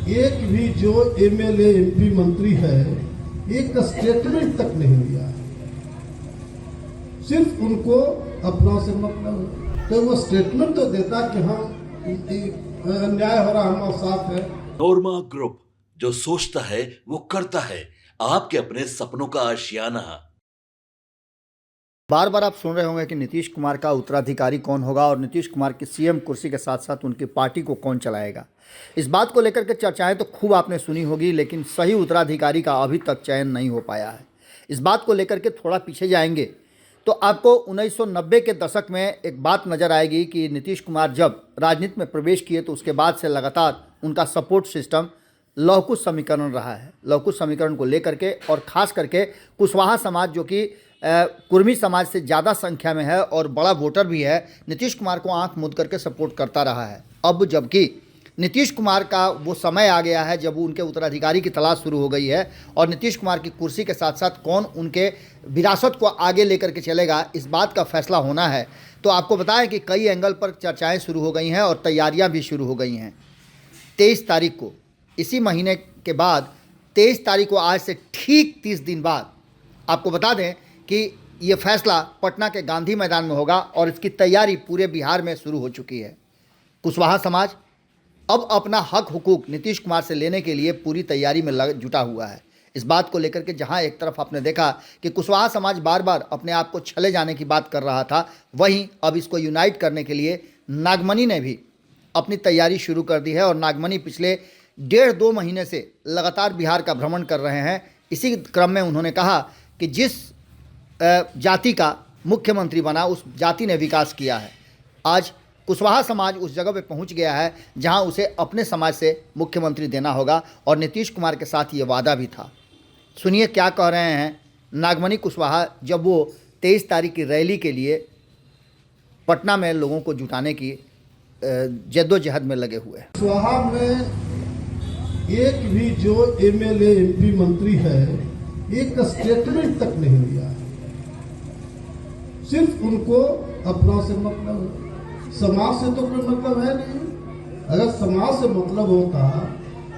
एक भी जो एमएलए एमपी मंत्री है एक स्टेटमेंट तक नहीं दिया, सिर्फ उनको अपना से मतलब है। तो वो स्टेटमेंट तो देता कि हाँ अन्याय हो रहा, हमारे साथ है। नोरमा ग्रुप, जो सोचता है वो करता है। आपके अपने सपनों का आशियाना। बार बार आप सुन रहे होंगे कि नीतीश कुमार का उत्तराधिकारी कौन होगा और नीतीश कुमार की सीएम कुर्सी के साथ साथ उनकी पार्टी को कौन चलाएगा। इस बात को लेकर के चर्चाएं तो खूब आपने सुनी होगी, लेकिन सही उत्तराधिकारी का अभी तक चयन नहीं हो पाया है। इस बात को लेकर के थोड़ा पीछे जाएंगे तो आपको 1990 के दशक में एक बात नज़र आएगी कि नीतीश कुमार जब राजनीति में प्रवेश किए तो उसके बाद से लगातार उनका सपोर्ट सिस्टम लव कुश समीकरण रहा है। लव कुश समीकरण को लेकर के और ख़ास करके कुशवाहा समाज, जो कि कुर्मी समाज से ज़्यादा संख्या में है और बड़ा वोटर भी है, नीतीश कुमार को आंख मूंद करके सपोर्ट करता रहा है। अब जबकि नीतीश कुमार का वो समय आ गया है जब उनके उत्तराधिकारी की तलाश शुरू हो गई है और नीतीश कुमार की कुर्सी के साथ साथ कौन उनके विरासत को आगे लेकर के चलेगा, इस बात का फैसला होना है। तो आपको बताएं कि कई एंगल पर चर्चाएं शुरू हो गई हैं और तैयारियां भी शुरू हो गई हैं। 23 तारीख को, इसी महीने के बाद 23 तारीख को, आज से ठीक 30 दिन बाद, आपको बता दें कि ये फैसला पटना के गांधी मैदान में होगा और इसकी तैयारी पूरे बिहार में शुरू हो चुकी है। कुशवाहा समाज अब अपना हक हुकूक नीतीश कुमार से लेने के लिए पूरी तैयारी में जुटा हुआ है। इस बात को लेकर के जहां एक तरफ आपने देखा कि कुशवाहा समाज बार बार अपने आप को छले जाने की बात कर रहा था, वहीं अब इसको यूनाइट करने के लिए नागमणि ने भी अपनी तैयारी शुरू कर दी है और नागमणि पिछले 1.5-2 महीने से लगातार बिहार का भ्रमण कर रहे हैं। इसी क्रम में उन्होंने कहा कि जिस जाति का मुख्यमंत्री बना उस जाति ने विकास किया है। आज कुशवाहा समाज उस जगह पे पहुंच गया है जहां उसे अपने समाज से मुख्यमंत्री देना होगा और नीतीश कुमार के साथ ये वादा भी था। सुनिए क्या कह रहे हैं नागमणि कुशवाहा जब वो 23 तारीख की रैली के लिए पटना में लोगों को जुटाने की जद्दोजहद में लगे हुए हैं। कुशवाहा में एक भी जो एमएलए एमपी मंत्री है एक स्टेटमेंट तक नहीं दिया, सिर्फ उनको अपना से मतलब है। समाज से तो कोई मतलब है नहीं। अगर समाज से मतलब होता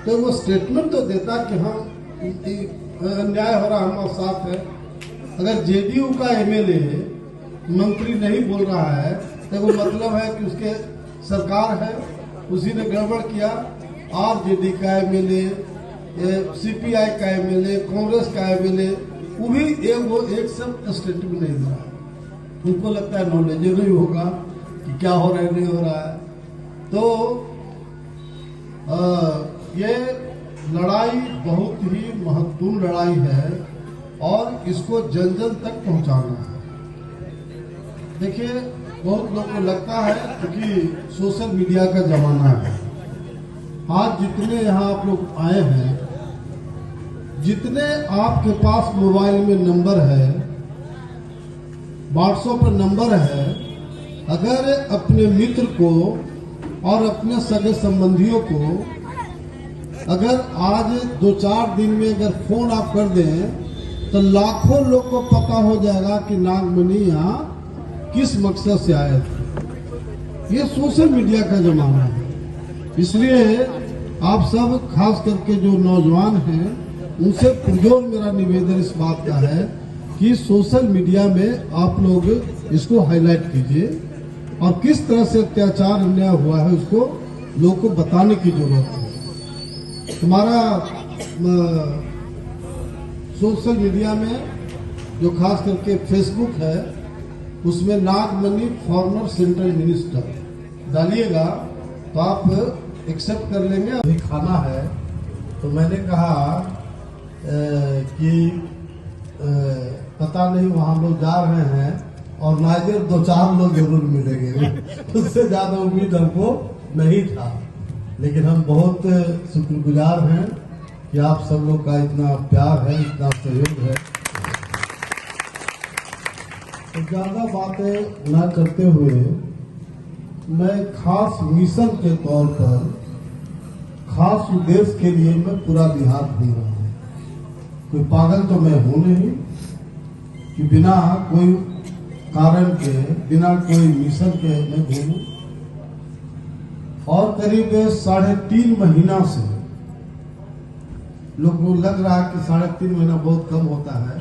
तो वो स्टेटमेंट तो देता कि हाँ अन्याय हो रहा, हमारे साथ है। अगर जेडीयू का एमएलए मंत्री नहीं बोल रहा है तो वो मतलब है कि उसके सरकार है, उसी ने गड़बड़ किया। आरजेडी का एमएलए, सीपीआई का एमएलए, कांग्रेस का एमएलए, वो एक सब स्टेटमेंट नहीं दे रहा है। उनको लगता है नॉलेज नहीं होगा कि क्या हो रहा है नहीं हो रहा है। तो ये लड़ाई बहुत ही महत्वपूर्ण लड़ाई है और इसको जन जन तक पहुंचाना है। देखिए, बहुत लोग को लगता है क्योंकि सोशल मीडिया का जमाना है। आज जितने यहाँ आप लोग आए हैं, जितने आपके पास मोबाइल में नंबर है, व्हाट्सएप पर नंबर है, अगर अपने मित्र को और अपने सगे संबंधियों को अगर आज 2-4 दिन में अगर फोन आप कर दें तो लाखों लोग को पता हो जाएगा कि नागमणि यहाँ किस मकसद से आए थे। ये सोशल मीडिया का जमाना है, इसलिए आप सब खास करके जो नौजवान हैं उनसे पुरजोर मेरा निवेदन इस बात का है कि सोशल मीडिया में आप लोग इसको हाईलाइट कीजिए और किस तरह से अत्याचार अन्याय हुआ है उसको लोगों को बताने की जरूरत है। हमारा सोशल मीडिया में जो खास करके फेसबुक है उसमें नागमणि फॉर्मर सेंट्रल मिनिस्टर डालिएगा तो आप एक्सेप्ट कर लेंगे। अभी खाना है तो मैंने कहा कि पता नहीं वहाँ लोग जा रहे हैं और नाइजर 2-4 लोग जरूर मिलेंगे, उससे ज्यादा उम्मीद हमको नहीं था। लेकिन हम बहुत शुक्रगुजार हैं कि आप सब लोग का इतना प्यार है, इतना सहयोग है। तो ज्यादा बातें ना करते हुए मैं खास मिशन के तौर पर खास उद्देश्य के लिए मैं पूरा बिहार घूम रहा हूँ। कोई पागल तो मैं हूं नहीं कि बिना कोई कारण के, बिना कोई मिशन के मैं घूमूं। और करीब 3.5 महीना से लोग को लग रहा है कि 3.5 महीना बहुत कम होता है।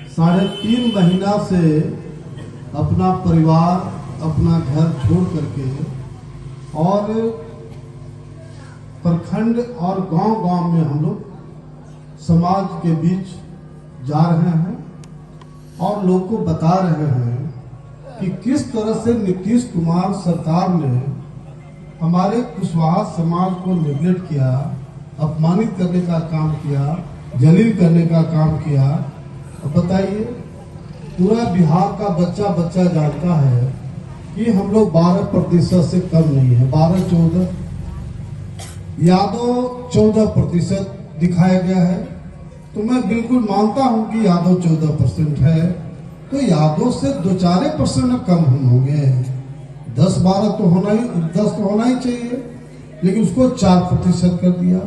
3.5 महीना से अपना परिवार, अपना घर छोड़ करके और प्रखंड और गांव-गांव में हम लोग समाज के बीच जा रहे हैं और लोग को बता रहे हैं कि किस तरह से नीतीश कुमार सरकार ने हमारे कुशवाहा समाज को निगलेक्ट किया, अपमानित करने का काम किया, जलील करने का काम किया। अब बताइए, पूरा बिहार का बच्चा बच्चा जानता है कि हम लोग 12% से कम नहीं है। 12-14 यादव 14% दिखाया गया है। तो मैं बिल्कुल मानता हूं कि यादव 14% है, तो यादव से 2-4% कम हम होंगे। 10-12 तो होना ही, 10 तो होना ही चाहिए, लेकिन उसको 4% कर दिया।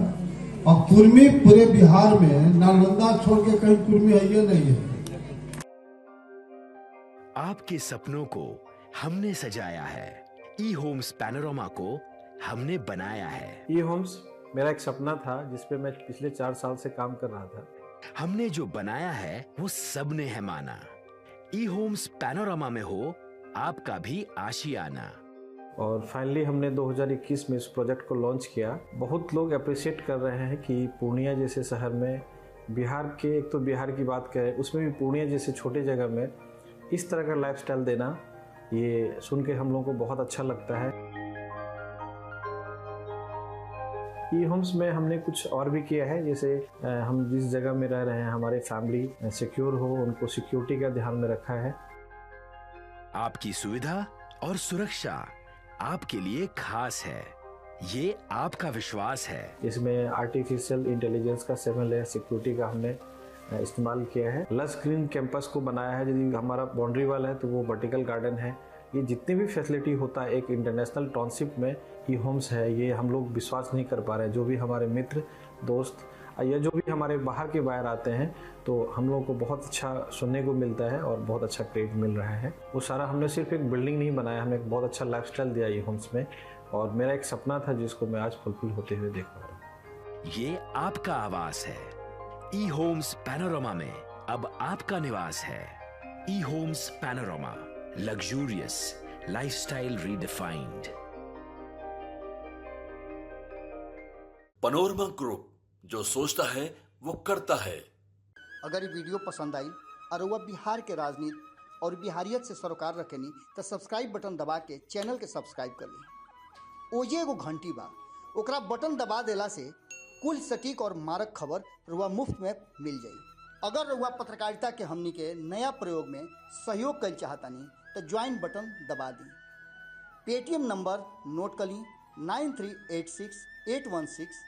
और कुर्मी पूरे बिहार में नालंदा छोड़ के कहीं कुर्मी है ये नहीं है। आपके सपनों को हमने सजाया है, ई होम्स पैनोरमा को हमने बनाया है। ई होम्स मेरा एक सपना था जिस पे मैं पिछले 4 साल से काम कर रहा था। हमने जो बनाया है वो सबने है माना। ई होम्स पैनोरमा में हो आपका भी आशियाना। और फाइनली हमने 2021 में इस प्रोजेक्ट को लॉन्च किया। बहुत लोग अप्रिशिएट कर रहे हैं कि पूर्णिया जैसे शहर में, बिहार के, एक तो बिहार की बात करें उसमें भी पूर्णिया जैसे छोटे जगह में इस तरह का लाइफस्टाइल देना, ये सुन के हम लोगों को बहुत अच्छा लगता है। ई होम्स में हमने कुछ और भी किया है, जैसे हम जिस जगह में रह रहे हैं हमारे फैमिली सिक्योर हो, उनको सिक्योरिटी का ध्यान में रखा है। आपकी सुविधा और सुरक्षा आपके लिए खास है, ये आपका विश्वास है। इसमें आर्टिफिशियल इंटेलिजेंस का 7 लेयर सिक्योरिटी का हमने इस्तेमाल किया है। लस ग्रीन कैंपस को बनाया है। यदि हमारा बाउंड्री वाल है तो वो वर्टिकल गार्डन है। ये जितनी भी फैसिलिटी होता है एक इंटरनेशनल टाउनशिप में ई होम्स है, ये हम लोग विश्वास नहीं कर पा रहे हैं। जो भी हमारे मित्र, दोस्त या जो भी हमारे बाहर के बाहर आते हैं तो हम लोगों को बहुत अच्छा सुनने को मिलता है और बहुत अच्छा क्रेडिट मिल रहा है। वो सारा हमने सिर्फ एक बिल्डिंग नहीं बनाया, हमें एक बहुत अच्छा लाइफस्टाइल दिया ई होम्स में, और मेरा एक सपना था जिसको मैं आज फुलफिल होते हुए देख पा रहा हूँ। ये आपका आवास है। ई होम्स पैनोरमा में अब आपका निवास है। ई homes panorama, luxurious lifestyle redefined. Panorama group, जो सोचता है वो करता है। अगर ये वीडियो पसंद आई और वह बिहार के राजनीति और बिहारियत से सरोकार रखेनी तो सब्सक्राइब बटन दबा के चैनल के सब्सक्राइब कर ली। ओजे एगो घंटी बा, ओकरा बटन दबा देला से कुल सटीक और मारक खबर रुआ मुफ्त में मिल जाई। अगर रुआ पत्रकारिता के हमनी के नया प्रयोग में सहयोग कर चाहतानी तो ज्वाइन बटन दबा दी। पेटीएम नंबर नोट कर ली 9386 816